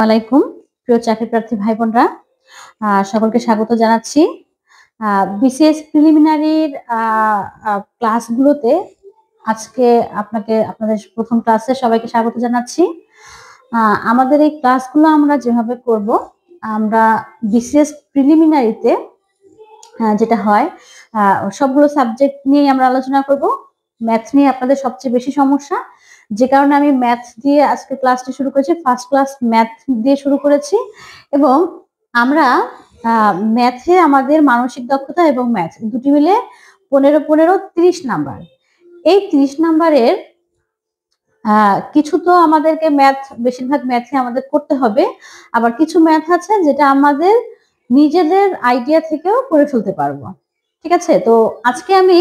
আলাইকুম প্রিয় চাকরি প্রার্থী ভাই বোনরা, সকলকে স্বাগত জানাচ্ছি। বিসিএস প্রিলিমিনারির ক্লাসগুলোতে আজকে আপনাদের প্রথম ক্লাসে সবাইকে স্বাগত জানাচ্ছি। আমাদের এই ক্লাসগুলো আমরা যেভাবে করব, আমরা বিসিএস প্রিলিমিনারিতে যেটা হয় সবগুলো সাবজেক্ট নিয়ে আমরা আলোচনা করব। ম্যাথ নিয়ে আপনাদের সবচেয়ে বেশি সমস্যা, যে কারণে আমি ম্যাথ দিয়ে আজকে ক্লাসটি শুরু করেছি। ফার্স্ট ক্লাস ম্যাথ দিয়ে শুরু করেছি এবং আমরা ম্যাথে আমাদের মানসিক দক্ষতা এবং ম্যাথ দুটি মিলে 15-15-30 নাম্বার। এই 30 নাম্বারের কিছু তো আমাদেরকে বেশিরভাগ ম্যাথে আমাদের করতে হবে, আবার কিছু ম্যাথ আছে যেটা আমাদের নিজেদের আইডিয়া থেকেও করে ফেলতে পারবো। ঠিক আছে, তো আজকে আমি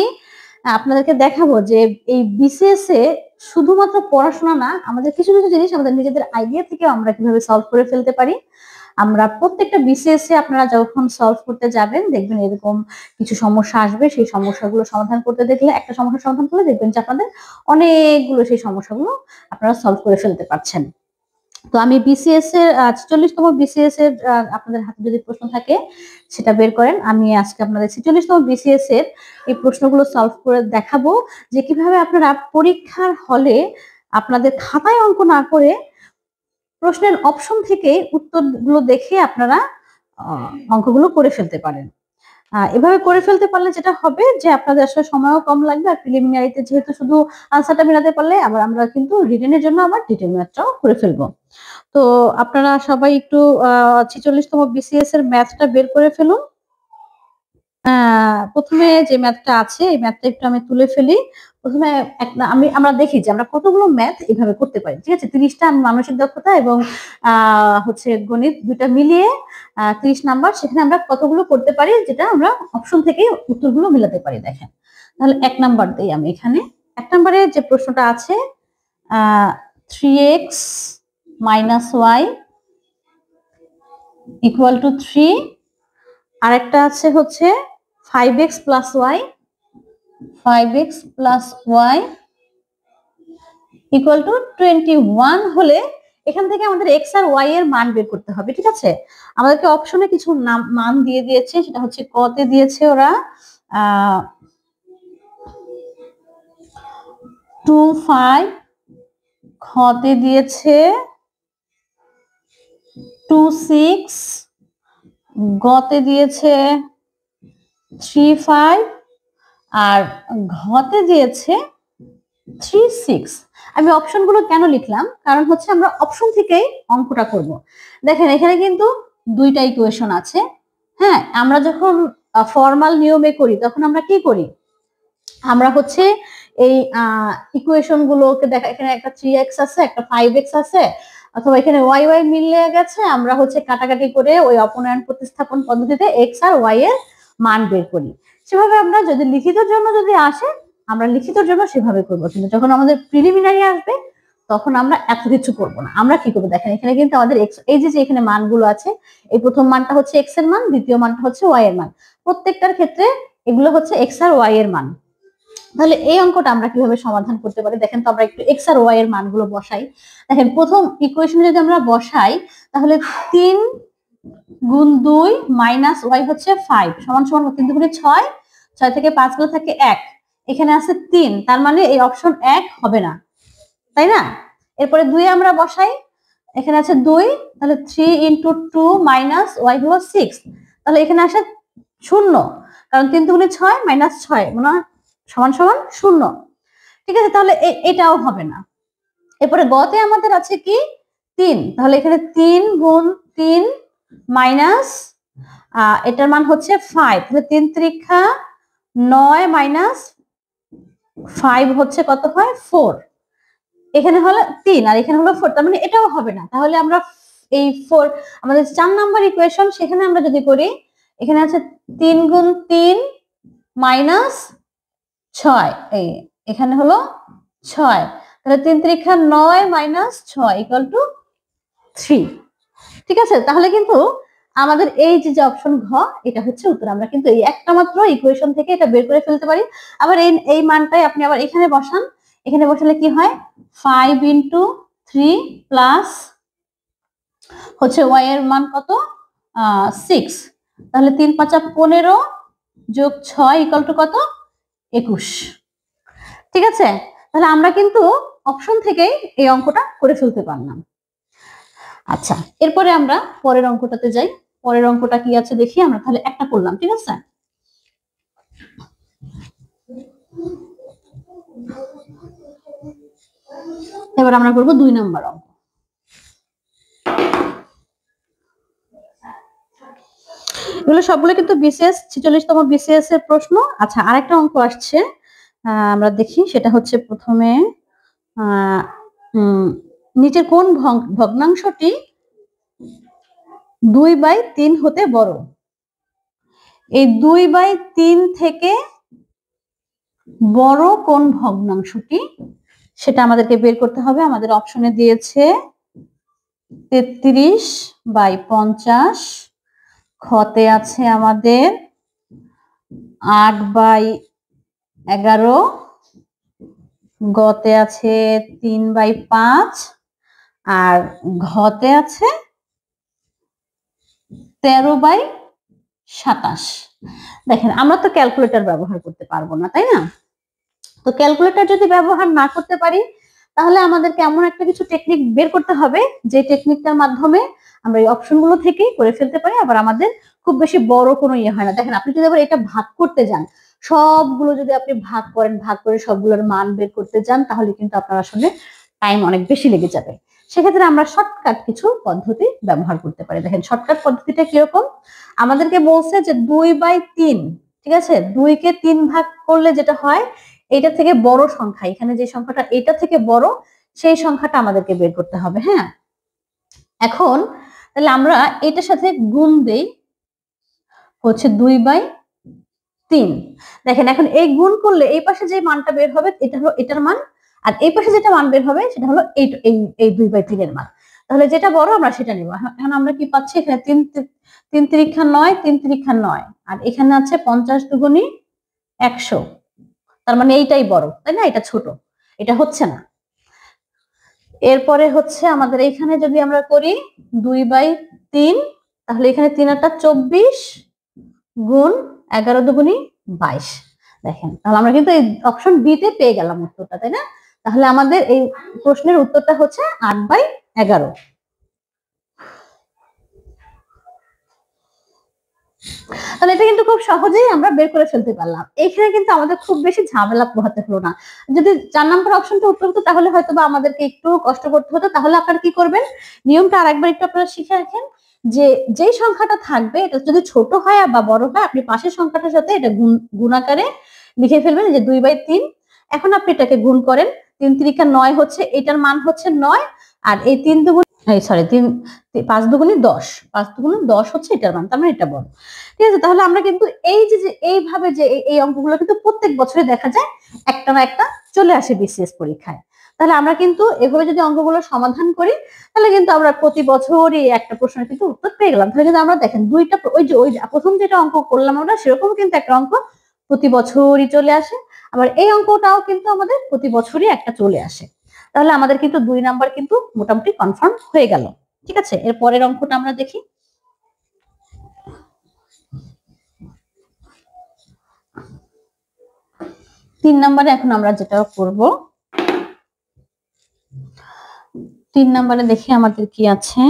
আপনাদেরকে দেখাবো যে এই বিসিএস এ শুধুমাত্র পড়াশোনা না, আমাদের কিছু কিছু জিনিস আমাদের নিজেদের আইডিয়া থেকেও আমরা কিভাবে সলভ করে ফেলতে পারি। আমরা প্রত্যেকটা বিসিএস এ আপনারা যখন সলভ করতে যাবেন দেখবেন এরকম কিছু সমস্যা আসবে। সেই সমস্যাগুলো সমাধান করতে দেখলে, একটা সমস্যা সমাধান করলে দেখবেন যে আপনাদের অনেকগুলো সেই সমস্যাগুলো আপনারা সলভ করে ফেলতে পারছেন। তো আমি বিসিএস এর 46তম বিসিএস এর আপনাদের হাতে যদি প্রশ্ন থাকে সেটা বের করেন। আমি আজকে আপনাদের 46তম বিসিএস এর এই প্রশ্নগুলো সলভ করে দেখাবো যে কিভাবে আপনারা পরীক্ষার হলে আপনাদের খাতায় অঙ্ক না করে প্রশ্নের অপশন থেকে উত্তরগুলো দেখে আপনারা অঙ্কগুলো করে ফেলতে পারেন। এভাবে করে ফেলতে পারলে যেটা হবে যে আপনাদের আসলে সময়ও কম লাগবে, আর প্রিলিমিনারিতে যেহেতু শুধু আনসারটা মেলাতে পারলে আবার আমরা কিন্তু রিটেনের জন্য আবার ডিটেল ম্যাথটাও করে ফেলবো। তো আপনারা সবাই একটু 46তম বিসিএস এর ম্যাথটা বের করে ফেলুন। প্রথমে যে ম্যাথটা আছে এই ম্যাথটা একটু আমি তুলে ফেলি। প্রথমে আমরা দেখি যে আমরা কতগুলো ম্যাথ এভাবে করতে পারি। ঠিক আছে, 30টা মানসিক দক্ষতা এবং হচ্ছে গণিত দুইটা মিলিয়ে 30 নাম্বার, সেখানে আমরা কতগুলো করতে পারি যেটা আমরা অপশন থেকে উত্তরগুলো মিলাতে পারি। দেখেন, তাহলে 1 নাম্বার দেই আমি এখানে। 1 নাম্বারে যে প্রশ্নটা আছে 3x - y = 3, আরেকটা আছে হচ্ছে 5x + y = 21 হলে এখান থেকে আমাদের x আর y এর মান বের করতে হবে। ঠিক আছে, আমাদেরকে অপশনে কিছু মান দিয়ে দিয়েছে, সেটা হচ্ছে ক তে দিয়েছে ওরা 25, খ তে দিয়েছে 26, গ তে দিয়েছে 35 আর ঘতে দিয়েছে 36। আমি অপশনগুলো কেন লিখলাম, কারণ হচ্ছে আমরা অপশন থেকেই অঙ্কটা করব। দেখেন এখানে কিন্তু দুইটা ইকুয়েশন আছে। হ্যাঁ, আমরা যখন ফর্মাল নিয়মে করি তখন আমরা কি করি, আমরা হচ্ছে এই ইকুয়েশন গুলোকে দেখা, এখানে একটা 3x আছে, একটা 5x আছে, অথবা এখানে y মিলে গেছে, আমরা হচ্ছে কাটাকাটি করে ওই অপনয়ন প্রতিস্থাপন পদ্ধতিতে x আর y এর মান বের করি। সেভাবে আমরা যদি লিখিতর জন্য যদি আসে আমরা লিখিতর জন্য সেভাবে করবো, কিন্তু যখন আমাদের প্রিলিমিনারি আসবে তখন আমরা এত কিছু করবো না। আমরা কি করবো দেখেন, এখানে কিন্তু আমাদের এই যে এখানে মানগুলো আছে, এই প্রথম মানটা হচ্ছে x এর মান, দ্বিতীয় মানটা হচ্ছে y এর মান। প্রত্যেকটার ক্ষেত্রে এগুলো হচ্ছে x আর y এর মান। তাহলে এই অঙ্কটা আমরা কিভাবে সমাধান করতে পারি দেখেন তো, আমরা একটু x আর y এর মানগুলো বসাই। দেখেন প্রথম ইকুয়েশনে যদি আমরা বসাই তাহলে 3 × 2 - y হচ্ছে 5 = 3 × 6, 6 থেকে 5 গেলে থাকে 1, এখানে আছে 3, তার মানে এই অপশন 1 হবে না, তাই না? এরপরে 2 আমরা বসাই, এখানে আছে 2, তাহলে 3 × 2 - y হলো 6, তাহলে এখানে আসে 0, কারণ 3 × 6 - 6 মানে = 0। ঠিক আছে, তাহলে এটাও হবে না। এরপরে গতে আমাদের আছে কি 3, তাহলে এখানে 3 × 3 মাইনাস এটার মান হচ্ছে 5, তাহলে 3 × 9 - 5 হচ্ছে কত হয় 4, এখানে হলো 3 আর এখানে হলো 4, তার মানে এটাও হবে না। তাহলে আমরা এই 4 আমাদের 4 নাম্বার ইকুয়েশন, সেখানে আমরা যদি করি, এখানে আছে 3 × 3 - 6, এই এখানে হলো 6, তাহলে 3 × 9 - 6 = 3। ঠিক আছে, তাহলে কিন্তু আমাদের এই যে অপশন ঘ, এটা হচ্ছে উত্তর। আমরা কিন্তু এই একটা মাত্র ইকুয়েশন থেকে এটা বের করে ফেলতে পারি। আবার এই মানটাই আপনি আবার এখানে বসান, এখানে বসালে কি হয় 5 × 3 + হচ্ছে ওয়াই এর মান কত 6, তাহলে 3 × 5 = 15 যোগ 6 = কত 21। ঠিক আছে, তাহলে আমরা কিন্তু অপশন থেকেই এই অঙ্কটা করে ফেলতে পারলাম। আচ্ছা, এরপরে আমরা পরের অঙ্কটাতে যাই। পরের অঙ্কটা কি আছে দেখি। আমরা তাহলে একটা করলাম, ঠিক আছে। এবার আমরা করব 2 নম্বর অঙ্ক। এগুলো সবগুলো কিন্তু বিসিএস 46তম বিসিএস এর প্রশ্ন। আচ্ছা, আরেকটা অঙ্ক আসছে, আমরা দেখি। সেটা হচ্ছে প্রথমে নিচের কোন ভগ্নাংশটি 2/3 হতে বড়? এই 2/3 থেকে বড় কোন ভগ্নাংশটি সেটা আমাদেরকে বের করতে হবে। আমাদের অপশনে দিয়েছে 33/50, খতে আছে আমাদের 8/11, গতে আছে 3/5 আর ঘতে আছে 13/27। দেখেন, আমরা তো ক্যালকুলেটর ব্যবহার করতে পারবো না, তাই না? তো ক্যালকুলেটর যদি ব্যবহার না করতে পারি, তাহলে আমাদেরকে এমন একটা কিছু টেকনিক বের করতে হবে যে টেকনিকটার মাধ্যমে আমরা এই অপশনগুলো থেকেই করে ফেলতে পারি। আবার আমাদের খুব বেশি বড় কোনো ইয়ে হয় না। দেখেন, আপনি যদি আবার এটা ভাগ করতে যান, সবগুলো যদি আপনি ভাগ করেন, ভাগ করে সবগুলোর মান বের করতে যান, তাহলে কিন্তু আপনার আসলে টাইম অনেক বেশি লেগে যাবে। সেক্ষেত্রে আমরা শর্টকাট কিছু পদ্ধতি ব্যবহার করতে পারি। দেখেন, শর্টকাট পদ্ধতিটা কিরকম। আমাদেরকে বলছে যে 2/3, ঠিক আছে, 2 কে 3 ভাগ করলে যেটা হয়, এটা থেকে বড় সংখ্যা, এখানে যে সংখ্যাটা এটা থেকে বড়, সেই সংখ্যাটা আমাদেরকে বের করতে হবে। হ্যাঁ, এখন তাহলে আমরা এটার সাথে গুণ দেই, হচ্ছে 2/3। দেখেন, এখন এই গুণ করলে এই পাশে যে মানটা বের হবে এটা হলো এটার মান, আর এই পাশে যেটা মান বের হবে সেটা হলো এই 2/3 এর মান। তাহলে যেটা বড় আমরা সেটা নেব। এখন আমরা কি পাচ্ছি, এখানে 3 3 × 9, 3 × 9, আর এখানে আছে 50 × 2 = 100। তার মানে এইটাই বড়, তাই না? এটা ছোট, এটা হচ্ছে না। এরপরে হচ্ছে আমাদের এখানে যদি আমরা করি 2/3, তাহলে এখানে 3 × 8 = 24 গুণ 11 × 2 = 22। দেখেন, তাহলে আমরা কিন্তু এই অপশন বি তে পেয়ে গেলাম উত্তরটা, তাই না? তাহলে আমাদের এই প্রশ্নের উত্তরটা হচ্ছে 8/11। তাহলে এটা কিন্তু খুব সহজেই আমরা বের করে ফেলতে পারলাম। এখানে কিন্তু আমাদের খুব বেশি ঝামেলা পোহাতে হলো না। যদি 4 নম্বর অপশনটা উত্তর হতো, তাহলে হয়তো বা আমাদেরকে একটু কষ্ট করতে হতো। তাহলে আপনারা কি করবেন, নিয়মটা আরেকবার একটু আপনারা শিখে রাখেন, যে যেই সংখ্যাটা থাকবে এটা যদি ছোট হয় বা বড় হয়, আপনি পাশের সংখ্যাটার সাথে এটা গুণ আকারে লিখে ফেলবেন, যে 2/3। এখন আপনি এটাকে গুণ করেন, 3 × 3 = 9 হচ্ছে, এটার মান হচ্ছে 9, আর এই 3 × 2 = 5 × 2 = 10, 5 × 2 = 10 হচ্ছে এটার মান, তার মানে এটা বড়। ঠিক আছে, তাহলে আমরা কিন্তু এই যে এইভাবে যে এই অঙ্কগুলো কিন্তু প্রত্যেক বছরে দেখা যায় একটা না একটা চলে আসে বিসিএস পরীক্ষায়। তাহলে আমরা কিন্তু এভাবে যদি অঙ্কগুলো সমাধান করি, তাহলে কিন্তু আমরা প্রতি বছরই একটা প্রশ্নের কিন্তু উত্তর পেয়ে গেলাম। তাহলে কিন্তু আমরা দেখেন দুইটা, ওই প্রথম যেটা অঙ্ক করলাম আমরা, সেরকম কিন্তু একটা অঙ্ক প্রতি বছরই চলে আসে। আবার এই অঙ্কটাও কিন্তু আমাদের প্রতি বছরই একটা চলে আসে। তাহলে আমাদের কিন্তু 2 নাম্বার কিন্তু মোটামুটি কনফার্ম হয়ে গেল। ঠিক আছে, এর পরের অঙ্কটা আমরা দেখি। 3 নম্বরে এখন আমরা যেটা করব, 3 নম্বরে দেখি আমাদের কি আছে।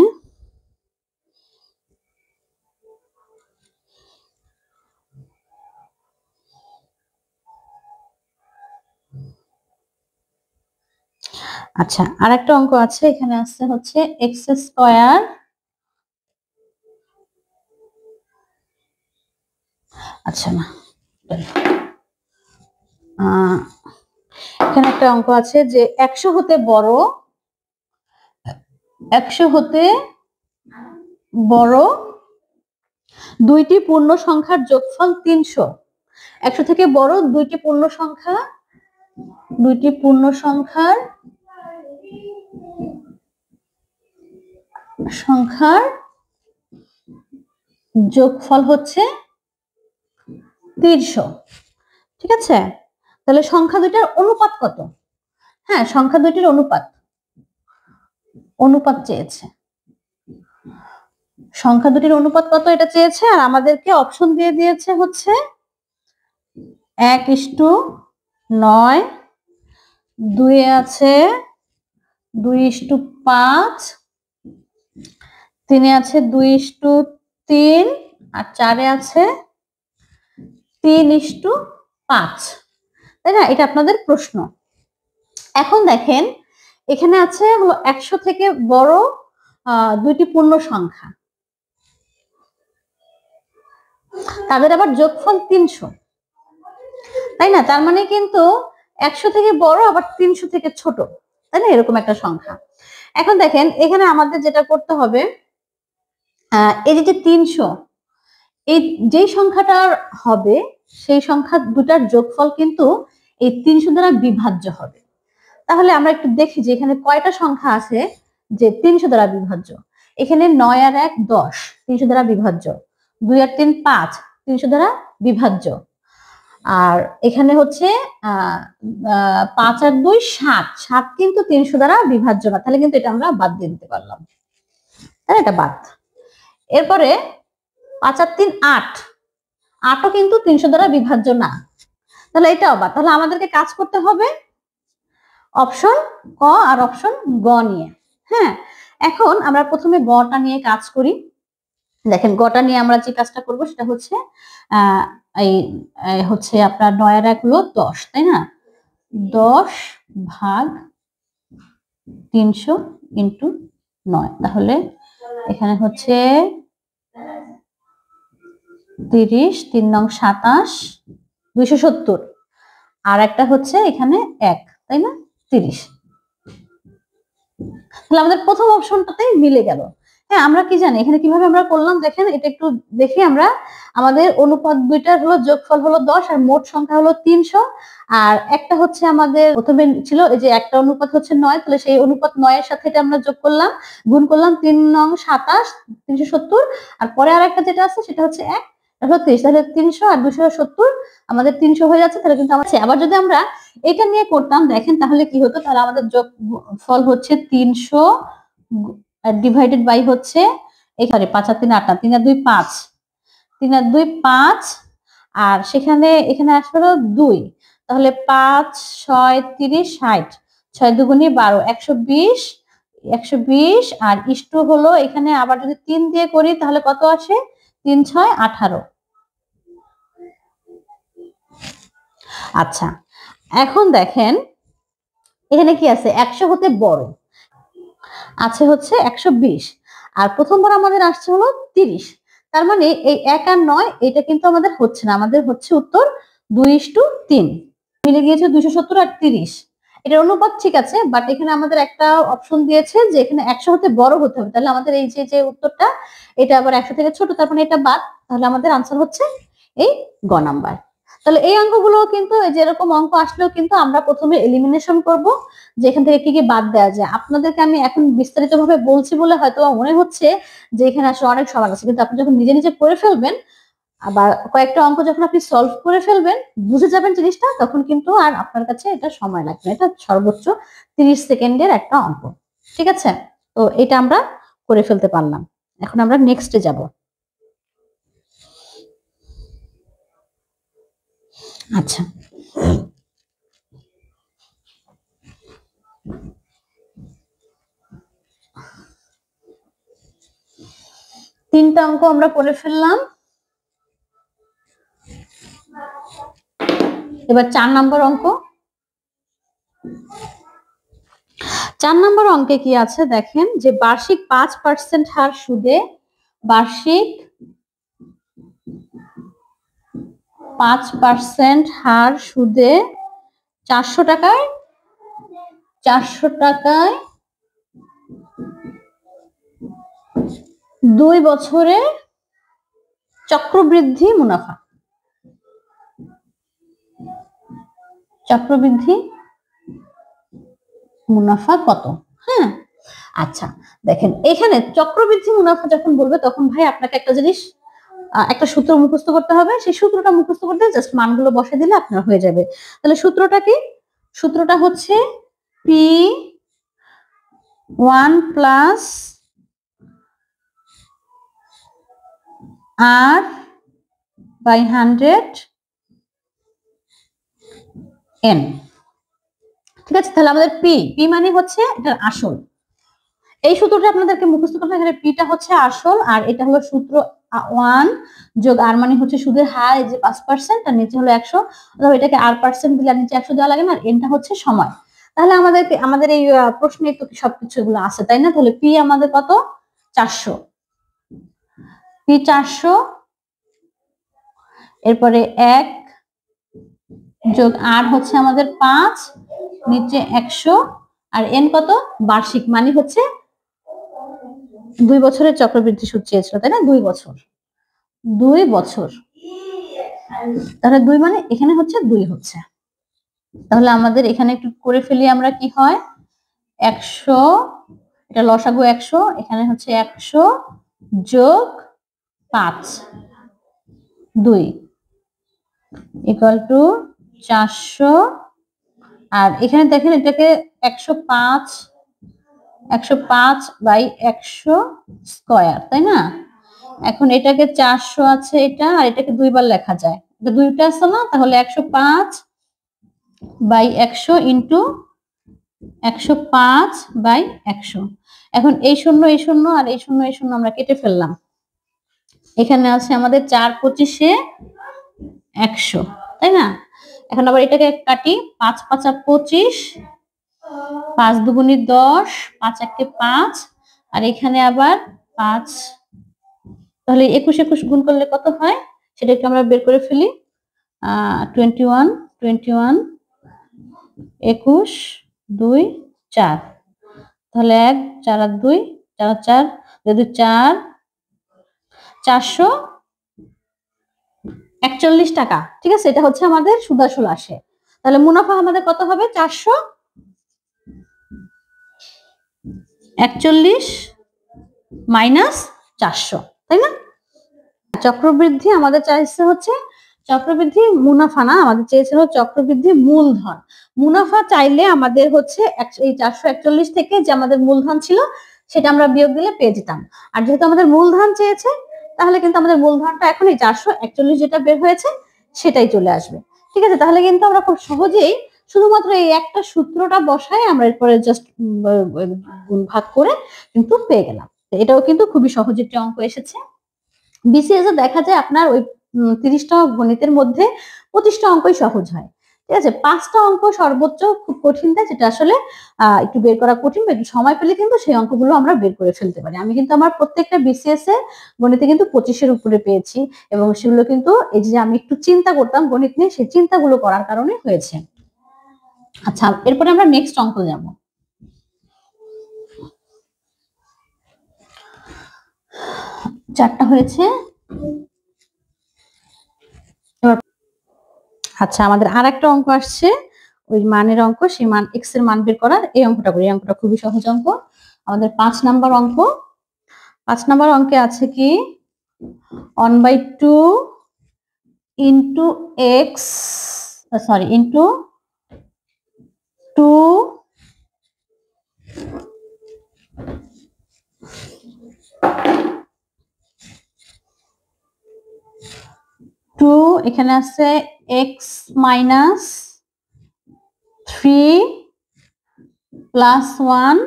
আচ্ছা, আরেকটা অঙ্ক আছে, এখানে আছে হচ্ছে x²। আচ্ছা, না, এখানে একটা অঙ্ক আছে যে 100 হতে বড়, 100 হতে বড় দুইটি পূর্ণ সংখ্যার যোগফল 300। 100 থেকে বড় দুইটি পূর্ণ সংখ্যার যোগফল হচ্ছে 300। ঠিক আছে, তাহলে সংখ্যা দুইটার অনুপাত কত? হ্যাঁ, সংখ্যা দুইটির অনুপাত চেয়েছে। সংখ্যা দুটির অনুপাত কত এটা চেয়েছে, আর আমাদেরকে অপশন দিয়ে দিয়েছে হচ্ছে 1:9, 2 আছে 2:5, 3 আছে 2:3, আর 4 আছে 3:5, তাই না? এটা আপনাদের প্রশ্ন। এখন দেখেন এখানে আছে হলো 100 থেকে বড় দুইটি পূর্ণ সংখ্যা, তাদের আবার যোগফল 300, তাই না? তার মানে কিন্তু 100 থেকে বড় আবার 300 থেকে ছোট, তাই না? এরকম একটা সংখ্যা। এখন দেখেন এখানে আমাদের যেটা করতে হবে, এই যে 300, এই যেই সংখ্যাটার হবে সেই সংখ্যা দুটার যোগফল কিন্তু এই 300 দ্বারা বিভাজ্য হবে। তাহলে আমরা একটু দেখি যে এখানে কয়টা সংখ্যা আছে যে 300 দ্বারা বিভাজ্য। এখানে 9 আর 1 10, 300 দ্বারা বিভাজ্য। 2 আর 3 5, 300 দ্বারা বিভাজ্য। আর এখানে হচ্ছে 5 আর 2 7, 7 কিন্তু 300 দ্বারা বিভাজ্য না, তাহলে কিন্তু এটা আমরা বাদ দিয়ে দিতে পারলাম, তাহলে এটা বাদ। এরপরে 5 আর 3 8, 8ও কিন্তু 300 দ্বারা বিভাজ্য না, তাহলে এটাও বাদ। তাহলে আমাদেরকে কাজ করতে হবে অপশন ক আর অপশন গ নিয়ে। হ্যাঁ, এখন আমরা প্রথমে গটা নিয়ে কাজ করি। দেখেন গটা নিয়ে আমরা যে কাজটা করব সেটা হচ্ছে এই হচ্ছে আপনার 9 আর 1 হলো 10, তাই না? 10 ভাগ 300 ইন্টু 9, তাহলে এখানে হচ্ছে 30, 3 নং 27, 270, আর একটা হচ্ছে এখানে 1, তাই না? 30। তাহলে আমাদের প্রথম অপশনটাতেই মিলে গেল। হ্যাঁ, আমরা কি জানি এখানে কিভাবে আমরা করলাম, দেখেন এটা একটু দেখি আমরা। আমাদের অনুপাত দুইটার হলো যোগফল হলো 10, আর মোট সংখ্যা হলো 300, আর একটা হচ্ছে আমাদের প্রথমে ছিল এই যে একটা অনুপাত হচ্ছে 9, তাহলে সেই অনুপাত 9 এর সাথে এটা আমরা যোগ করলাম, গুণ করলাম 3 নং 27, 370, আর পরে আর একটা যেটা আছে সেটা হচ্ছে 1, তাহলে 30, তাহলে 300 আর 270 আমাদের 300 হয়ে যাচ্ছে। তাহলে কিন্তু আমার আবার যদি আমরা এটা নিয়ে করতাম দেখেন তাহলে কি হতো, তাহলে আমাদের যোগ ফল হচ্ছে 300 ডিভাইডেড বাই হচ্ছে এখানে 5 আর 3 8, 3 আর 2 5, 3 আর 2 5, আর সেখানে এখানে আসলে 2, তাহলে 5 6 30 60, 6 দুগুণে 12, 120, 120, আর ইস্টু হলো এখানে আবার যদি 3 দিয়ে করি তাহলে কত আসে, 3 6 18। আচ্ছা, এখন দেখেন এখানে কি আছে, 100 হতে বড় আছে হচ্ছে 120, আর প্রথমবার আমাদের আসছে হলো 30, তার মানে এই 1 আর 9 এটা কিন্তু আমাদের হচ্ছে না, আমাদের হচ্ছে উত্তর 2:3, মিলে গিয়েছে 270 আর 30। এটার অনুপাত ঠিক আছে, বাট এখানে আমাদের একটা অপশন দিয়েছে যে এখানে 100 হতে বড় হতে হবে, তাহলে আমাদের এই যে উত্তরটা এটা আবার 100 থেকে ছোট, তার মানে এটা বাদ, তাহলে আমাদের আনসার হচ্ছে এই গ নাম্বার। তাহলে এই অঙ্কগুলো কিন্তু এই যে এরকম অঙ্ক আসলেও কিন্তু আমরা প্রথমে এলিমিনেশন করব যে এখান থেকে কি কি বাদ দেওয়া যায়। আপনাদেরকে আমি এখন বিস্তারিত ভাবে বলছি বলে হয়তো মনে হচ্ছে যে এখানে আসলে অনেক সমান আছে, কিন্তু আপনি যখন নিজে নিজে করে ফেলবেন, আবার কয়েকটা অঙ্ক যখন আপনি সলভ করে ফেলবেন, বুঝে যাবেন জিনিসটা, তখন কিন্তু আর আপনার কাছে এটা সময় লাগবে না। এটা সর্বোচ্চ 30 সেকেন্ডের একটা অঙ্ক, ঠিক আছে? তো এটা আমরা করে ফেলতে পারলাম। এখন আমরা নেক্সটে যাব। আচ্ছা, তিনটা অঙ্ক আমরা করে ফেললাম। এবার 4 নম্বর অঙ্ক। 4 নম্বর অঙ্কে কি আছে দেখেন, যে বার্ষিক 5% হার সুদে, বার্ষিক 5% হার সুদে 400 টাকায় 2 বছরে চক্রবৃদ্ধি মুনাফা, চক্রবৃদ্ধি মুনাফা কত? হ্যাঁ, আচ্ছা দেখেন এখানে চক্রবৃদ্ধি মুনাফা যখন বলবে তখন ভাই আপনাকে একটা জিনিস, একটা সূত্র মুখস্থ করতে হবে। সেই সূত্রটা মুখস্থ করতে জাস্ট মানগুলো বসে দিলে আপনার হয়ে যাবে। তাহলে সূত্রটা কি? সূত্রটা হচ্ছে P1 plus r by 100 n। ঠিক আছে, তাহলে আমাদের পি মানে হচ্ছে এটার আসল। এই সূত্রটা আপনাদেরকে মুখস্থ করতে হবে। পিটা হচ্ছে আসল, আর এটা হলো সূত্র 1 যোগ আর মানে হচ্ছে সুদের হার, এই যে 5% আর নিচে হলো 100, অথবা এটাকে r% দিলে নিচে 100 দেওয়া লাগে না, আর এনটা হচ্ছে সময়। তাহলে আমাদের এই প্রশ্নে তো সবকিছু এগুলো আছে, তাই না? তাহলে পি আমাদের কত? 400। পি 400, এরপরে 1 যোগ আর হচ্ছে আমাদের 5, নিচে 100, আর এন কত? বার্ষিক, মানে হচ্ছে 2 বছরের চক্রবৃদ্ধি সুদ চেয়েছিল, তাই না? 2 বছর, 2 বছর। তাহলে 2 মানে এখানে হচ্ছে 2 হচ্ছে। তাহলে আমাদের এখানে একটু করে ফেলি আমরা, কি হয়? 100, এটা লসাগু 100, এখানে হচ্ছে 100 যোগ 5, 2 ইকুয়াল টু 400। আর এখানে দেখেন এটাকে 105 বাই 100 স্কয়ার, তাই না? এখন এটাকে 400 আছে এটা, আর এটাকে 2 বার লেখা যায়, এটা 2টা আছে না? তাহলে 105 বাই 100 ইন্টু 105 বাই 100। এখন এই শূন্য আর এই শূন্য আমরা কেটে ফেললাম। এখানে আছে আমাদের 4 25 100, তাই না? এখন আবার এটাকে কাটি, 5 5 25, 5 দুগুণী 10, 5 1 5, আর এখানে আবার 5। তাহলে 21 21 গুণ করলে কত হয় সেটাকে আমরা বের করে ফেলি। 21 21 21 2 4, তাহলে 1 4 আর 2 4 আর 4 2 4, 441 টাকা। ঠিক আছে, এটা হচ্ছে আমাদের সুদাসুল আসে। তাহলে মুনাফা আমাদের কত হবে? 441 মাইনাস 400, তাই না? চক্রবৃদ্ধি আমাদের চাইছে হচ্ছে চক্রবৃদ্ধি মুনাফা না, আমাদের চেয়েছিল চক্রবৃদ্ধি মূলধন। মুনাফা চাইলে আমাদের হচ্ছে এই 441 থেকে যে আমাদের মূলধন ছিল সেটা আমরা বিয়োগ দিলে পেয়ে যেতাম। আর যেহেতু আমাদের মূলধন চেয়েছে, তাহলে কিন্তু আমাদের মূলধনটা এখন এই 441 যেটা বের হয়েছে সেটাই চলে আসবে। ঠিক আছে, তাহলে কিন্তু আমরা খুব সহজেই শুধুমাত্র এই একটা সূত্রটা বসায় আমরা এরপরে জাস্ট ভাগ করে কিন্তু পেয়ে গেলাম। এটাও কিন্তু খুবই সহজ একটা অঙ্ক এসেছে। বিসিএস এ দেখা যায় আপনার ওই 30টা গণিতের মধ্যে 25টা অঙ্কই সহজ হয়। ঠিক আছে, 5টা অঙ্ক সর্বোচ্চ খুব কঠিন দেয়, যেটা আসলে একটু বের করা কঠিন, বা একটু সময় পেলে কিন্তু সেই অঙ্কগুলো আমরা বের করে ফেলতে পারি। আমি কিন্তু আমার প্রত্যেকটা বিসিএস এ গণিতে কিন্তু 25-এর উপরে পেয়েছি, এবং সেগুলো কিন্তু এই যে আমি একটু চিন্তা করতাম গণিত নিয়ে, সেই চিন্তাগুলো করার কারণে হয়েছে। আচ্ছা, এরপরে আমরা নেক্সট অঙ্ক যাব। চারটা হয়েছে। আচ্ছা, আমাদের আর একটা অঙ্ক আসছে, ওই মানের অঙ্ক, সেই মান এক্স এর মান বের করার। এই অঙ্কটা করি, এই অঙ্কটা খুবই সহজ অঙ্ক, আমাদের 5 নাম্বার অঙ্ক। 5 নাম্বার অঙ্কে আছে কি 1/2 ইন্টু এক্স, সরি ইন্টু 2 এখানে আছে x minus 3 plus 1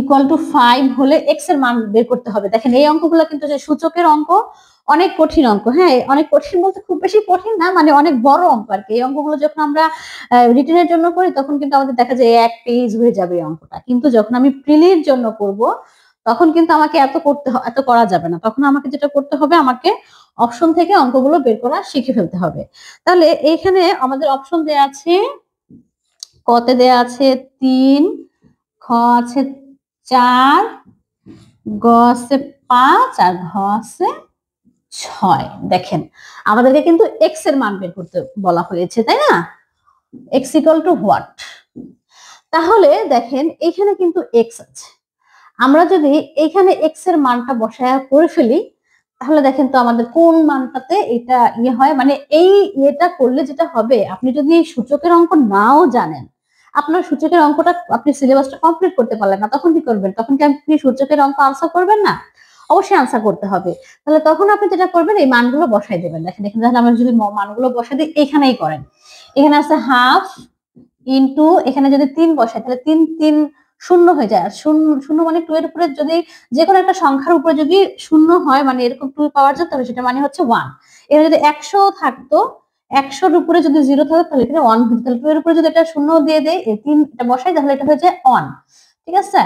equal to 5 হলে এক্স এর মান বের করতে হবে। দেখেন এই অঙ্কগুলো কিন্তু যে সূচকের অঙ্ক, অনেক কঠিন অঙ্ক। হ্যাঁ, অনেক কঠিন বলতে খুব বেশি কঠিন না, মানে অনেক বড় অঙ্ক আর কি। এই অঙ্কগুলো যখন আমরা রিটেনের জন্য করি তখন কিন্তু আমাদের দেখা যায় 1 পেজ হয়ে যাবে এই অঙ্কটা, কিন্তু যখন আমি প্রিলির জন্য করব তখন কিন্তু আমাকে এত করা যাবে না। তখন আমাকে যেটা করতে হবে, আমাকে অপশন থেকে অঙ্কগুলো বের করা শিখে ফেলতে হবে। তাহলে এইখানে আমাদের অপশন দেয়া আছে, কতে দেয়া আছে 3, খ আছে 4, গ আছে 5, আর ঘ আছে 6। দেখেন আমাদেরকে কিন্তু এক্স এর মান বের করতে বলা হয়েছে, তাই না? X equal to what? তাহলে দেখেন এখানে কিন্তু এক্স আছে, আমরা যদি এখানে এক্স এর মানটা বসায় করে ফেলি, তাহলে দেখেন তো আমাদের কোন মানটাতে এটা ইয়ে হয়। মানে এই ইয়েটা করলে যেটা হবে, আপনি যদি সূচকের অঙ্ক নাও জানেন, আপনার সূচকের অঙ্কটা আপনি সিলেবাসটা কমপ্লিট করতে পারলেন না, তখন কি করবেন? তখন কি আপনি সূচকের অঙ্ক আনসার করবেন না? অবশ্যই আনসার করতে হবে। তাহলে তখন আপনি যেটা করবেন এই মানগুলো বসাই দেবেন। দেখেন এখানে তাহলে আমরা যদি মানগুলো বসাই দিই, এখানেই করেন, এখানে আছে হাফ ইন্টু, এখানে যদি 3 বসাই তাহলে 3 3 শূন্য হয়ে যায়। আর শূন্য মানে 2 এর উপরে যদি যে কোনো একটা সংখ্যার উপরে যদি শূন্য হয়, মানে এরকম 2 পাওয়ার যায়, তাহলে সেটা মানে হচ্ছে 1। এখানে যদি 100 থাকতো, 100 এর উপরে যদি 0 থাকতো তাহলে এখানে 1 হতো। তাহলে 2 এর উপরে যদি এটা শূন্য দিয়ে দেই, এই 3 এটা বসাই, তাহলে এটা হয়ে যায় 1। ঠিক আছে,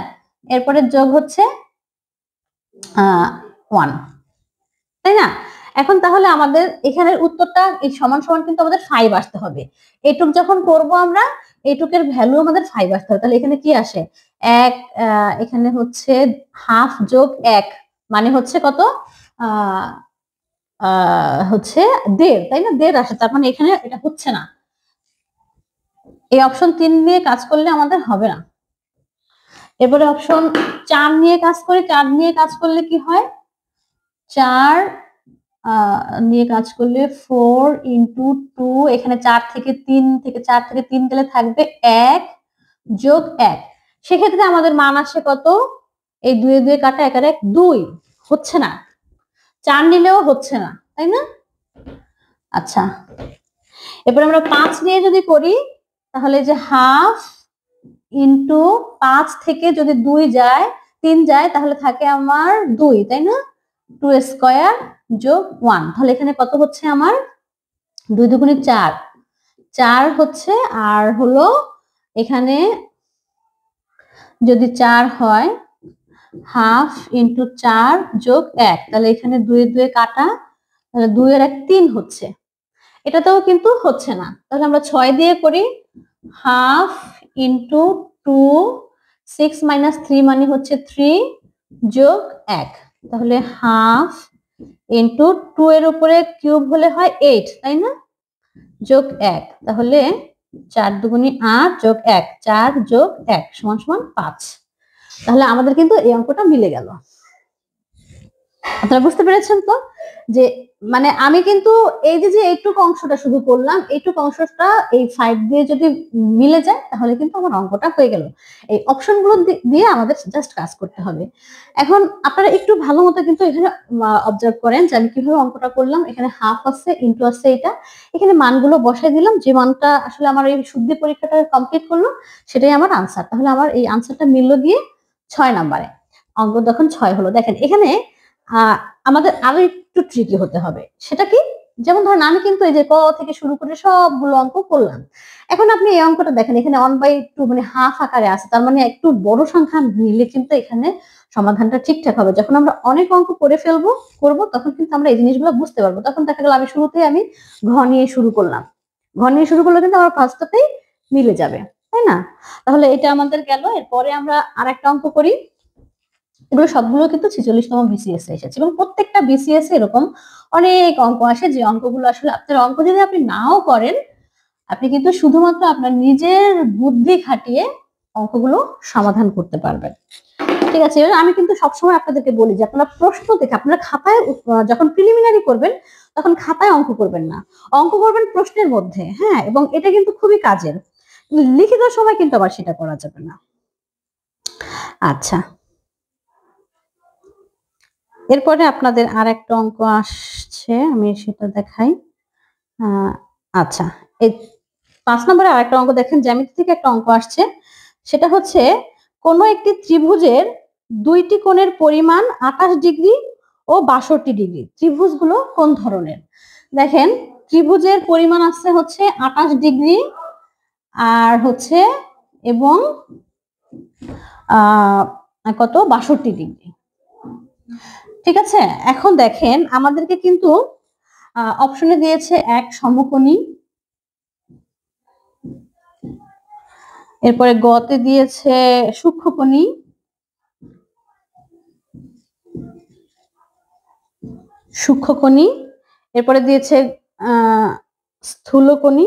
এরপরে যোগ হচ্ছে 1, তাই না? এখন তাহলে আমাদের এখানের উত্তরটা এই সমান সমান কিন্তু আমাদের 5 আসতে হবে। এইটুক যখন করব আমরা, এইটুকের ভ্যালু আমাদের 5 আসতে হবে। তাহলে এখানে কি আসে? 1, এখানে হচ্ছে হাফ যোগ 1 মানে হচ্ছে কত? হচ্ছে 1.5, তাই না? 1.5 আসে, তার মানে এখানে এটা হচ্ছে না। এই অপশন 3 নিয়ে কাজ করলে আমাদের হবে না। এরপরে অপশন 4 নিয়ে কাজ করি। 4 নিয়ে কাজ করলে কি হয়? 4 নিয়ে কাজ করলে 4 ইন্টু 2, এখানে 4 থেকে 3 গেলে থাকবে 1 যোগ 1। সেক্ষেত্রে আমাদের মান আসে কত? এই 2 এ 2 কাটা, 1 আর 1 2, হচ্ছে না। 4 নিলেও হচ্ছে না, তাই না? আচ্ছা, এরপর আমরা 5 নিয়ে যদি করি, তাহলে যে হাফ ইন্টু 5 থেকে যদি 2 যায়, 3 যায়, তাহলে থাকে আমার 2, তাই না? 2 স্কয়ার যোগ 1, তাহলে এখানে কত হচ্ছে আমার? 2 দুগুণে 4, 4 হচ্ছে। আর হলো এখানে যদি 4 হয়, হাফ ইন্টু 4 যোগ 1, তাহলে এখানে 2 এ 2 কাটা, তাহলে 2 এর 1 3 হচ্ছে। এটাতেও কিন্তু হচ্ছে না। তাহলে আমরা 6 দিয়ে করি। হাফ ইন্টু 2, 6 মাইনাস 3 মানে হচ্ছে 3 যোগ 1, তাহলে হাফ ইন্টু 2 এর উপরে কিউব হলে হয় 8, তাই না? যোগ 1, তাহলে 4 দুগুণে 8 যোগ 1, 4 যোগ 1 সমান সমান 5। তাহলে আমাদের কিন্তু এই অঙ্কটা মিলে গেল। আপনারা বুঝতে পেরেছেন তো? যে মানে আমি কিন্তু এই যে এইটুক অংশটা শুধু করলাম, এইটুক অংশটা এই 5 দিয়ে যদি মিলে যায় তাহলে কিন্তু আমার অঙ্কটা হয়ে গেল। এই অপশনগুলো দিয়ে আমাদের জাস্ট কাজ করতে হবে। এখন আপনারা একটু ভালো মতো কিন্তু এখানে অবজার্ভ করেন যে আমি কিভাবে অঙ্কটা করলাম। এখানে হাফ আছে, ইন্টু আছে, এটা এখানে মানগুলো বসাই দিলাম। যে মানটা আসলে আমার এই শুদ্ধি পরীক্ষাটা কমপ্লিট করলো সেটাই আমার আনসার। তাহলে আমার এই আনসারটা মিলল গিয়ে 6 নম্বরে। অঙ্ক তখন 6 হলো। দেখেন এখানে আমাদের আরো একটু ট্রিকি হতে হবে। সেটা কি? যেমন ধরেন আমি কিন্তু এই যে ক থেকে শুরু করে সবগুলো অঙ্ক করলাম। এখন আপনি এই অঙ্কটা দেখেন, এখানে 1/2 মানে হাফ আকারে আছে, তার মানে একটু বড় সংখ্যা নিলে কিন্তু এখানে সমাধানটা ঠিকঠাক হবে। যখন আমরা অনেক অঙ্ক করে করবো, তখন কিন্তু আমরা এই জিনিসগুলো বুঝতে পারবো। তখন দেখা গেল আমি শুরুতেই আমি ঘ নিয়ে শুরু করলাম, ঘ নিয়ে শুরু করলে কিন্তু আমার পাঁচটাতেই মিলে যাবে, তাই না? তাহলে এটা আমাদের গেল। এরপরে আমরা আরেকটা অঙ্ক করি। এগুলো সবগুলো কিন্তু 46তম বিসিএস এ এসেছে, এবং প্রত্যেকটা বিসিএস এ এরকম অনেক অঙ্ক আসে, যে অঙ্কগুলো আসলে আপনার অঙ্ক যদি আপনি নাও করেন, আপনি কিন্তু শুধুমাত্র আপনার নিজের বুদ্ধি খাটিয়ে অঙ্কগুলো সমাধান করতে পারবেন। ঠিক আছে, এবার আমি কিন্তু সবসময় আপনাদেরকে বলি যে আপনারা প্রশ্ন দেখে, আপনারা খাতায় যখন প্রিলিমিনারি করবেন তখন খাতায় অঙ্ক করবেন না, অঙ্ক করবেন প্রশ্নের মধ্যে। হ্যাঁ, এবং এটা কিন্তু খুবই কাজের। লিখিত সময় কিন্তু আবার সেটা করা যাবে না। আচ্ছা, এরপরে আপনাদের আর একটা অঙ্ক আসছে, আমি সেটা দেখাই। আচ্ছা, এই 5 নম্বরে আরেকটা অঙ্ক দেখেন, জ্যামিতি থেকে একটা অঙ্ক আসছে। সেটা হচ্ছে কোনো একটি ত্রিভুজের দুইটি কোণের পরিমাণ 28 ডিগ্রি ও 62 ডিগ্রি। ত্রিভুজগুলো কোন ধরনের? দেখেন ত্রিভুজের পরিমাণ আছে হচ্ছে 28 ডিগ্রি আর হচ্ছে এবং কত 62 ডিগ্রি। ঠিক আছে, এখন দেখেন আমাদেরকে কিন্তু অপশনে দিয়েছে এক সমকোণী, এরপরে গতে দিয়েছে সূক্ষ্মকোণী, সূক্ষ্মকোণী, এরপরে দিয়েছে স্থূলকোণী,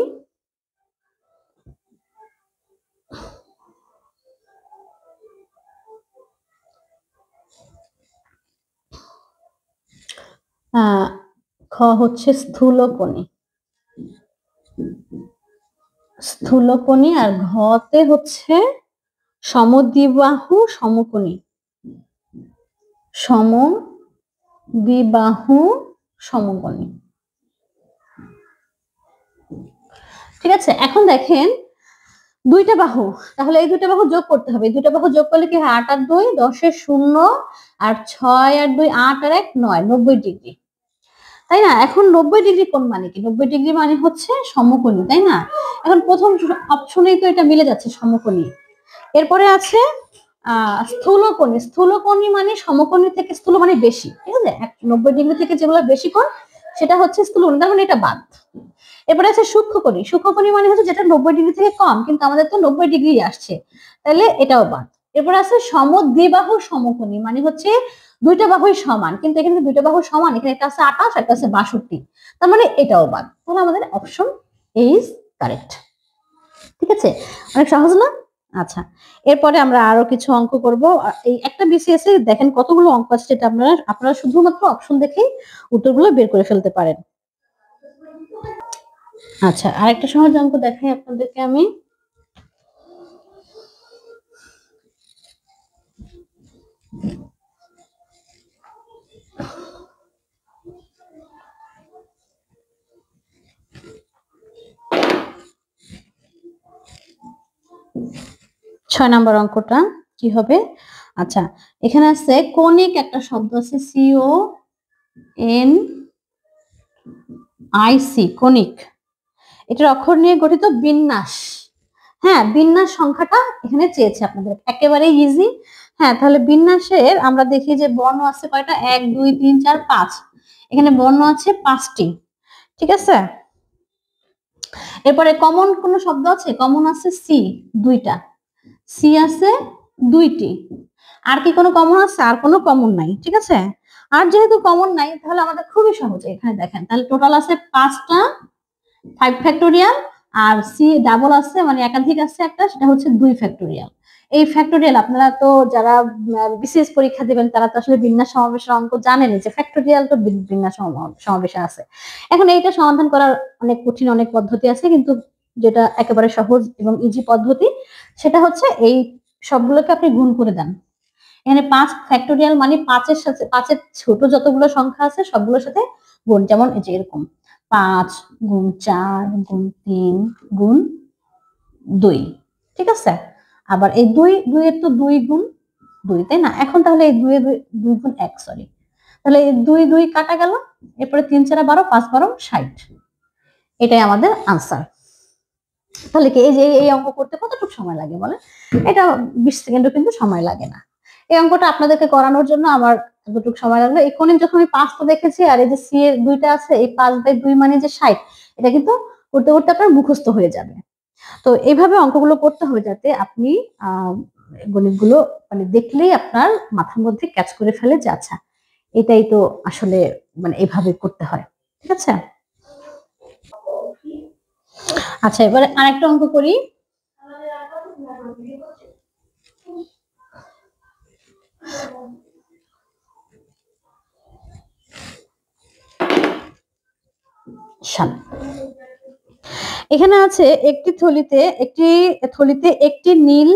খ হচ্ছে স্থূলকোণী, স্থূলকোণী, আর ঘতে হচ্ছে সমদ্বিবাহু সমকোণী, সমকোণী। দ্বিবাহু সমকোণী। ঠিক আছে, এখন দেখেন দুইটা বাহু, তাহলে এই দুইটা বাহু যোগ করতে হবে। দুইটা বাহু যোগ করলে কি হয়, 8 আর 2 10 এর 0, আর 6 আর 2 8 আর 1 9, 90 ডিগ্রি, তাই না? এখন 90 ডিগ্রি কোণ মানে কি? 90 ডিগ্রি মানে হচ্ছে সমকোণী, তাই না? এখন প্রথম অপশনেই তো এটা মিলে যাচ্ছে, সমকোণী। এরপরে আছে স্থূলকোণী। স্থূলকোণী মানে সমকোণী থেকে স্থূল মানে বেশি, ঠিক আছে? 90 ডিগ্রি থেকে যেগুলো বেশি কোণ সেটা হচ্ছে স্থূলকোণী, তার মানে এটা বাদ। এরপরে আছে সূক্ষ্মকোণী। সূক্ষ্মকোণী মানে হচ্ছে যেটা 90 ডিগ্রি থেকে কম, কিন্তু আমাদের তো 90 ডিগ্রি আসছে, তাহলে এটাও বাদ। এরপর আছে সমদ্বিবাহু সমকোণী, মানে হচ্ছে দুইটা বাহুই সমান, কিন্তু এখানে দুইটা বাহু সমান, এখানে একটা আছে 28, একটা আছে 62, তার মানে এটাও বাদ। তাহলে আমাদের অপশন এ ইজ কারেক্ট। ঠিক আছে, অনেক সহজ না? আচ্ছা, এরপরে আমরা আরো কিছু অঙ্ক করব। এই একটা বিসিএস এ দেখেন কতগুলো অঙ্ক আছে, যেটা আপনারা শুধুমাত্র অপশন দেখেই উত্তরগুলো বের করে ফেলতে পারেন। আচ্ছা, আরেকটা সহজ অঙ্ক দেখাই আপনাদেরকে আমি। ছয় নম্বর অঙ্কটা কি হবে? আচ্ছা, এখানে আছে কনিক, একটা শব্দ আছে CONIC, কনিক। এটার অক্ষর নিয়ে গঠিত বিন্যাস। হ্যাঁ, বিন্যাস সংখ্যাটা এখানে চেয়েছে আপনাদের, একেবারে ইজি। হ্যাঁ, তাহলে বিন্যাসের আমরা দেখি যে বর্ণ আছে কয়টা, 1 2 3 4 5, এখানে বর্ণ আছে 5টি। ঠিক আছে, এরপরে কমন কোন শব্দ আছে? কমন আছে সি, 2টা। সি আছে 2টি। আর কি কোনো কমন আছে? আর কোনো কমন নাই। ঠিক আছে, আর যেহেতু কমন নাই তাহলে আমাদের খুবই সহজ। এখানে দেখেন, তাহলে টোটাল আছে 5টা, 5 ফ্যাক্টোরিয়াল, আর সি ডাবল আছে মানে একাধিক আছে একটা, সেটা হচ্ছে 2 ফ্যাক্টোরিয়াল। এই ফ্যাক্টোরিয়াল আপনারা তো যারা বিসিএস পরীক্ষা দিবেন তারা তো আসলে বিন্যাস সমাবেশের অঙ্ক জানেন, যে ফ্যাক্টোরিয়াল তো বিন্যাস সমাবেশে আছে। এখন এইটা সমাধান করার অনেক কঠিন, অনেক পদ্ধতি আছে, কিন্তু যেটা একেবারে সহজ এবং ইজি পদ্ধতি সেটা হচ্ছে এই সবগুলোকে আপনি গুণ করে দেন। এখানে 5 ফ্যাক্টোরিয়াল মানে 5-এর সাথে 5-এর ছোট যতগুলো সংখ্যা আছে সবগুলোর সাথে গুণ, যেমন এই যে এরকম 5 গুণ 4 গুণ 3 গুণ 2। ঠিক আছে, আবার এই 2 এর তো 2 গুণ 2, তাই না? এখন তাহলে এই 2 এর 2 গুণ 1, সরি, তাহলে এই 2 কাটা গেল, এরপরে 3 4 12, 5 12 60, এটাই আমাদের আনসার। তাহলে কি এই যে এই অঙ্ক করতে কতটুকু সময় লাগে বলেন? এটা 20 সেকেন্ডও কিন্তু সময় লাগে না। এই অঙ্কটা আপনাদেরকে করানোর জন্য আমার যতটুকু সময় লাগলো, এই কোণে যখন আমি 5টা দেখেছি আর এই যে সি এর 2টা আছে, এই 5/2 মানে যে 60, এটা কিন্তু করতে করতে আপনার মুখস্থ হয়ে যাবে। তো এইভাবে অঙ্কগুলো করতে হবে যাতে আপনি গণিতগুলো মানে দেখলেই আপনার মাথার মধ্যে ক্যাচ করে ফেলে যে আচ্ছা এটাই তো আসলে মানে এভাবে করতে হয়। ঠিক আছে, আচ্ছা এবারে আরেকটা অঙ্ক করি। এখানে আছে একটি থলিতে একটি নীল,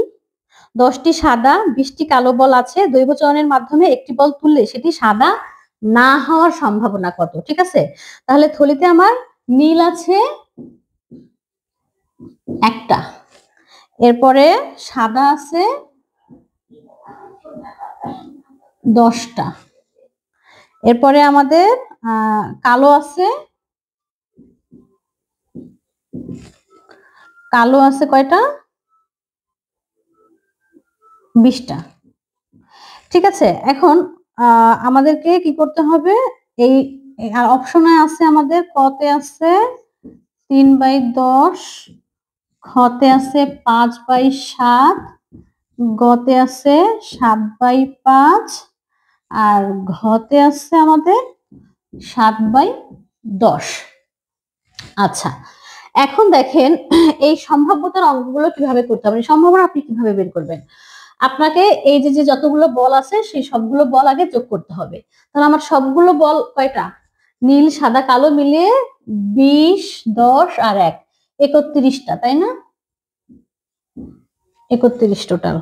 10টি সাদা, 20টি কালো বল আছে। দৈব চয়নের মাধ্যমে একটি বল তুললে সেটি সাদা না হওয়ার সম্ভাবনা কত? ঠিক আছে, তাহলে থলিতে আমার নীল আছে একটা, এরপরে সাদা আছে 10টা, এরপরে আমাদের কালো আছে কয়টা? 20টা। ঠিক আছে, এখন আমাদেরকে কি করতে হবে? এই আর অপশনে আছে আমাদের, কতে আছে 3/10, খতে আছে 5/7, গতে আছে 7/5, আর ঘতে আছে আমাদের 7/10। আচ্ছা, এখন দেখেন এই সম্ভাব্যতার অঙ্কগুলো কিভাবে করতে হবে, সম্ভাবনা আপনি কিভাবে বের করবেন? আপনাকে এই যে যতগুলো বল আছে সেই সবগুলো বল আগে যোগ করতে হবে। তাহলে আমার সবগুলো বল কয়টা? নীল সাদা কালো মিলিয়ে 20 10 আর 1, 31টা, তাই না? 31 টোটাল।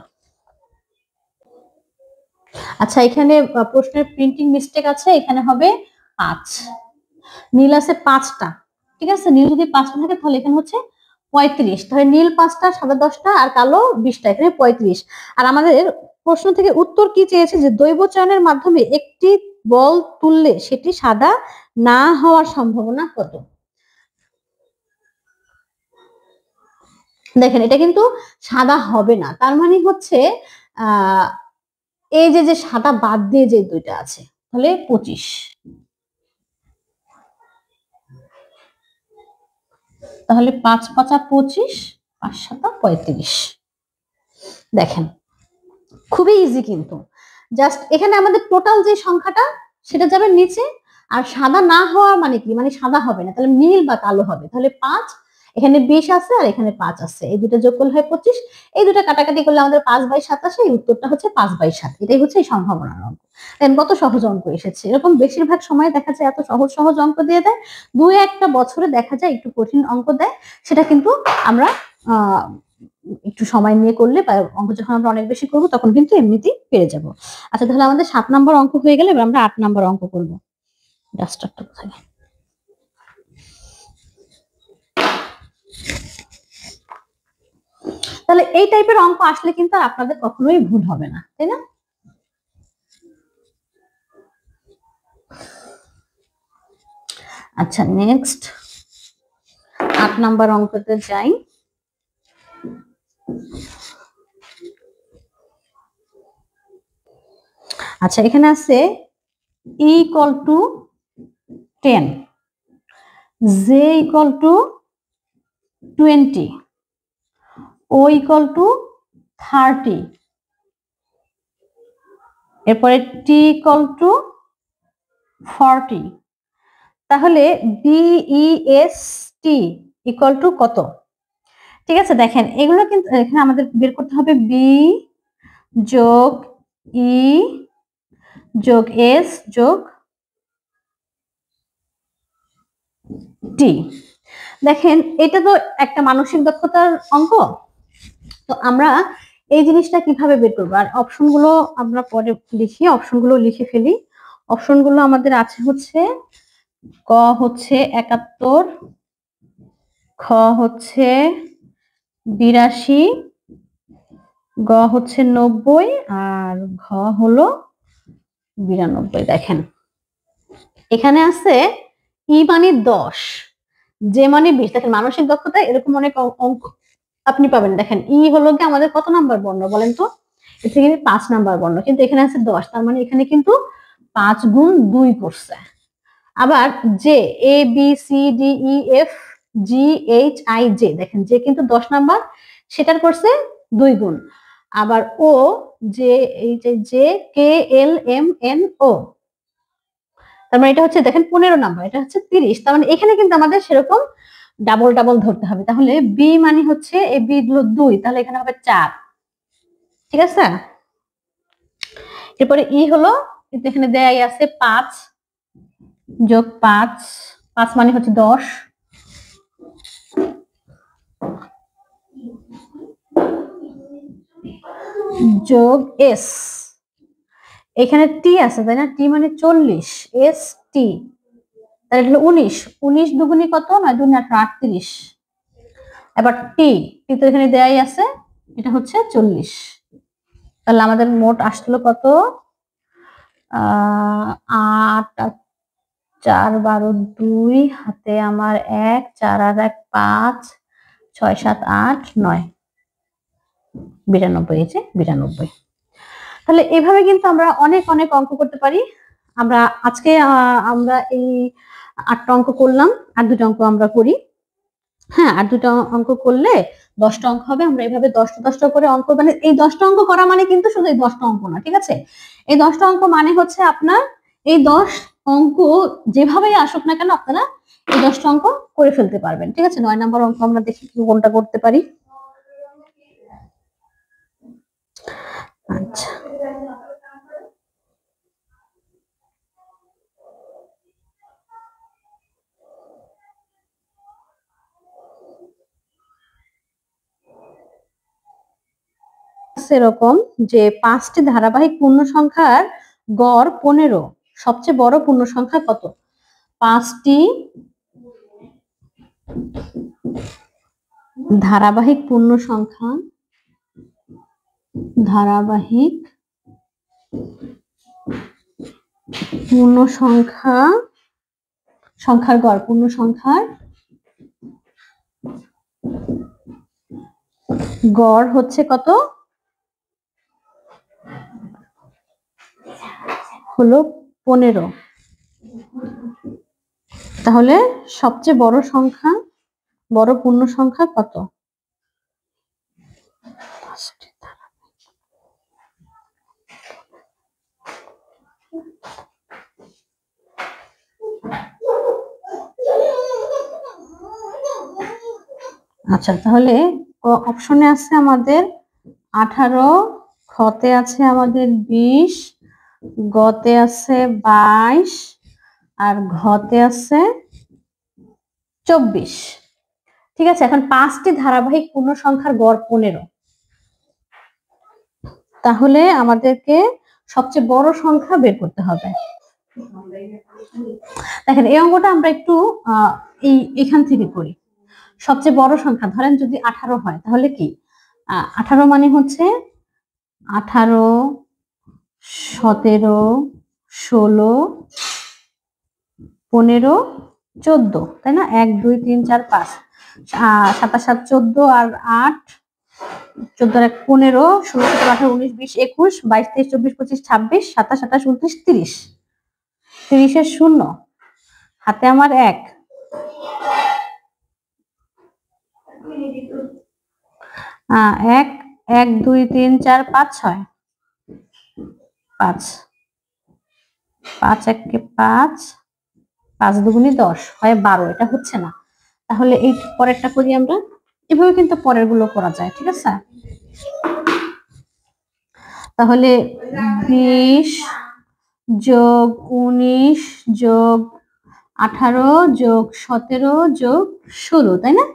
আচ্ছা, এখানে প্রশ্নের প্রিন্টিং মিস্টেক আছে, এখানে হবে 5। নীল আছে 5টা, ঠিক আছে। নীল যদি 5টা থাকে তাহলে এখানে হচ্ছে 35। তাহলে নীল 5টা, সাদা 10টা আর কালো 20টা, এখানে 35। আর আমাদের প্রশ্ন থেকে উত্তর কি চেয়েছে, যে দৈব চয়নের মাধ্যমে একটি বল তুললে সেটি সাদা না হওয়ার সম্ভাবনা কত। দেখেন এটা কিন্তু সাদা হবে না, তার মানে হচ্ছে এই যে সাদা বাদ দিয়ে যে দুইটা আছে, তাহলে 25। তাহলে 5 5 25, 5 7 35। দেখেন খুবই ইজি কিন্তু, জাস্ট এখানে আমাদের টোটাল যে সংখ্যাটা সেটা যাবে নিচে, আর সাদা না হওয়া মানে কি, মানে সাদা হবে না, তাহলে নীল বা কালো হবে। তাহলে 5, এখানে 20 আছে আর এখানে 5 আছে, এই দুটো যোগ করলে হয় 25, এই দুটো কাটাকাটি করলে আমাদের 5/7 আসে, এই উত্তরটা হচ্ছে 5/7। এটাই হচ্ছে এই সম্ভাবনার অঙ্ক। দেন কত সহজ অঙ্ক এসেছে, এরকম বেশিরভাগ সময় দেখা যায় এত সহজ সহজ অঙ্ক দিয়ে দেয়, দুই একটা বছরে দেখা যায় একটু কঠিন অঙ্ক দেয়, সেটা কিন্তু আমরা একটু সময় নিয়ে করলে বা অঙ্ক যখন আমরা অনেক বেশি করবো তখন কিন্তু এমনিতেই পেরে যাব। আচ্ছা, তাহলে আমাদের 7 নম্বর অঙ্ক হয়ে গেলে এবার আমরা 8 নম্বর অঙ্ক করবো। ডাস্টারটা কোথায়? তাহলে এই টাইপের অঙ্ক আসলে কিন্তু আর আপনাদের কখনোই ভুল হবে না, তাই না? আচ্ছা, নেক্সট 8 নম্বর অঙ্কতে যাই। আচ্ছা, এখানে আছে E = 10, J = 20, O = 30, এরপরে T = 40। তাহলে BEST = কত? ঠিক আছে, দেখেন এগুলো কিন্তু এখানে আমাদের বের করতে হবে B যোগ E যোগ S যোগ T। দেখেন এটা তো একটা মানসিক দক্ষতার অঙ্ক, তো আমরা এই জিনিসটা কিভাবে বের করবো, আর অপশনগুলো আমরা পরে লিখি, অপশনগুলো লিখে ফেলি। অপশনগুলো আমাদের আছে হচ্ছে ক হচ্ছে 71, খ হচ্ছে 82, গ হচ্ছে 90, আর ঘ হলো 92। দেখেন এখানে আছে ই মানে 10, যে মানে 20। দেখেন মানসিক দক্ষতা এরকম অনেক অঙ্ক আপনি পাবেন। দেখেন ই হলো কি আমাদের কত নাম্বার বর্ণ বলেন তো, এটা কিন্তু 5 নাম্বার বর্ণ, কিন্তু এখানে আছে 10, তার মানে এখানে কিন্তু 5 গুণ 2 করছে। আবার জে ABCDEFGHIJ, দেখেন জে কিন্তু 10 নাম্বার, সেটার করছে 2 গুণ। আবার ও জে KLMNO, তার মানে এটা হচ্ছে দেখেন 15 নাম্বার, এটা হচ্ছে 30। তার মানে এখানে কিন্তু আমাদের সেরকম ডাবল ডাবল ধরতে হবে। তাহলে বি মানে হচ্ছে এই বি হলো 2, তাহলে এখানে হবে 4, ঠিক আছে। এরপরে ই হলো, কিন্তু এখানে দেয়াই আছে 5 যোগ 5, 5 মানে হচ্ছে 10, যোগ এস, এখানে টি আছে তাই না, টি মানে 40, এস টি, তাহলে এটা হলো 19, 19 দুগুণী কত, 9 দুগুণী 38। এবার টি, টি তো এখানে দেয়াই আছে, এটা হচ্ছে 40। তাহলে আমাদের মোট আসলো কত, 8 4 12 2, হাতে আমার 1, 4 আর 1 5, 6 7 8 9, 92। এই যে 92। তাহলে এভাবে কিন্তু আমরা অনেক অনেক অঙ্ক করতে পারি। আমরা আজকে আমরা এই 8টা অঙ্ক করলাম, আর 2টা অঙ্ক আমরা করি। হ্যাঁ, আর 2টা অঙ্ক করলে 10টা অঙ্ক হবে। আমরা এইভাবে 10টা 10টা করে অঙ্ক, মানে এই 10টা অঙ্ক করা মানে কিন্তু শুধু এই 10টা অঙ্ক না, ঠিক আছে। এই 10টা অঙ্ক মানে হচ্ছে আপনার এই 10 অঙ্ক যেভাবেই আসুক না কেন আপনারা এই 10টা অঙ্ক করে ফেলতে পারবেন, ঠিক আছে। 9 নম্বর অঙ্ক আমরা দেখি কোনটা করতে পারি। আচ্ছা, আছে এরকম যে 5টি ধারাবাহিক পূর্ণ সংখ্যার গড় 15। সবচেয়ে বড় পূর্ণ সংখ্যা কত? 5টি ধারাবাহিক পূর্ণ সংখ্যা, সংখ্যার গড়, পূর্ণ সংখ্যার গড় হচ্ছে কত? হলো 15। তাহলে সবচেয়ে বড় সংখ্যা, বড় পূর্ণ সংখ্যা কত? আচ্ছা, তাহলে অপশনে আছে আমাদের 18, খতে আছে আমাদের 20, গতে আছে 22 আর ঘতে আছে 24। ঠিক আছে, এখন 5টি ধারাবাহিক পূর্ণ সংখ্যার গড় 15। তাহলে আমাদেরকে সবচেয়ে বড় সংখ্যা বের করতে হবে। দেখেন এই অঙ্কটা আমরা একটু এখান থেকে করি। সবচেয়ে বড় সংখ্যা ধরেন যদি 18 হয়, তাহলে কি 18 মানে হচ্ছে 18, 17, 16, 15, 14, তাই না? 1 2 3 4 5, 7 7 14 আর 8, 14 আর 1 15, 16 17 18 19 20 21 22 23 24 25 26 27 28 29 30। 30 এর শূন্য, হাতে আমার 1, 1 1 2 3 4 5 6, 5 5 1 কে 5, 5 দুগুণে 10 হয় 12। এটা হচ্ছে না, তাহলে এই পরেরটা করি আমরা। এভাবে কিন্তু পরের গুলো করা যায়, ঠিক আছে? তাহলে 20 যোগ 19 যোগ 18 যোগ 17 যোগ 16, তাই না?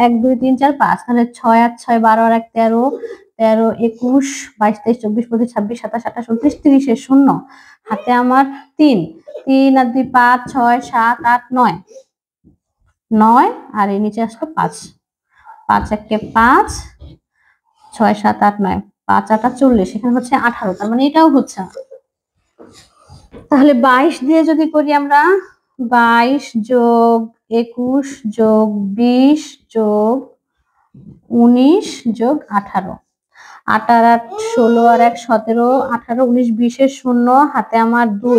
1 2 3 4 5, তাহলে 6 আর 6 12 আর 1 13, 13 21 22 23 24 25 26 27 28 29 30 এর শূন্য, হাতে আমার 3, 3 আর 2 5 6 7 8 9, 9 আর এই নিচে আসলো 5, 5 1 কে 5, 6 7 8 9, 5 8 40, এখানে হচ্ছে 18। তার মানে এটাও হচ্ছে না। তাহলে 22 দিয়ে যদি করি আমরা, 22 যোগ 21 যোগ 20 যোগ 19 যোগ 18, 8 আর 8 16 আর 1 17 18 19 20 এর শূন্য, হাতে আমার 2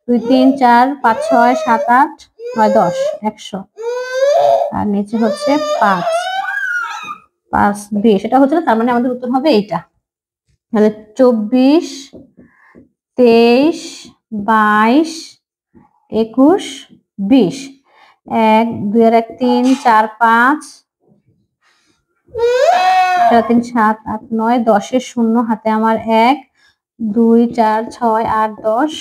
2 3 4 5 6 7 8 9 10, 100 আর নিচে হচ্ছে 5 5 20। এটা হচ্ছে না, তার মানে আমাদের উত্তর হবে এইটা। তাহলে 24 23 22 21 20, 1 2 আর 1 3 4 5 4 3 7 8 9 10 এর শূন্য, হাতে আমার 1 2 4 6 8 10।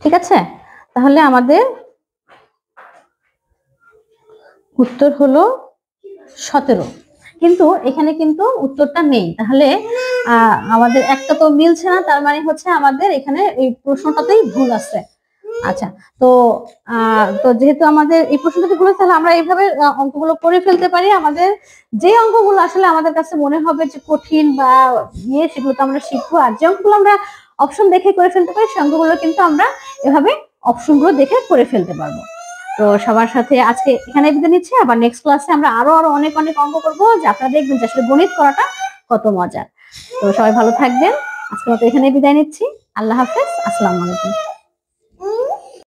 ঠিক আছে, তাহলে আমাদের উত্তর হলো 17। কিন্তু এখানে কিন্তু উত্তরটা নেই, তাহলে আমাদের একটা তো মিলছে না, তার মানে হচ্ছে আমাদের এখানে এই প্রশ্নটাতেই ভুল আছে। আচ্ছা, তো যেহেতু আমাদের এই প্রশ্নটাতে ভুল আছে, তাহলে আমরা এইভাবে অঙ্কগুলো করে ফেলতে পারি। আমাদের যে অঙ্কগুলো আসলে আমাদের কাছে মনে হবে যে কঠিন বা সেগুলো তো আমরা শিখবো। আর যে অঙ্কগুলো আমরা অপশন দেখে করে ফেলতে পারি, সেই অঙ্কগুলো কিন্তু আমরা এভাবে অপশনগুলো দেখে করে ফেলতে পারবো। তো সবার সাথে আজকে এখানে বিদায় নিচ্ছি। আবার নেক্সট ক্লাসে আমরা আরো অনেক অনেক অঙ্ক করবো, যে আপনারা দেখবেন যে আসলে গণিত করাটা কত মজার। তো সবাই ভালো থাকবেন। আজকের মতো এখানে বিদায় নিচ্ছি। আল্লাহ হাফেজ, আসসালামু আলাইকুম।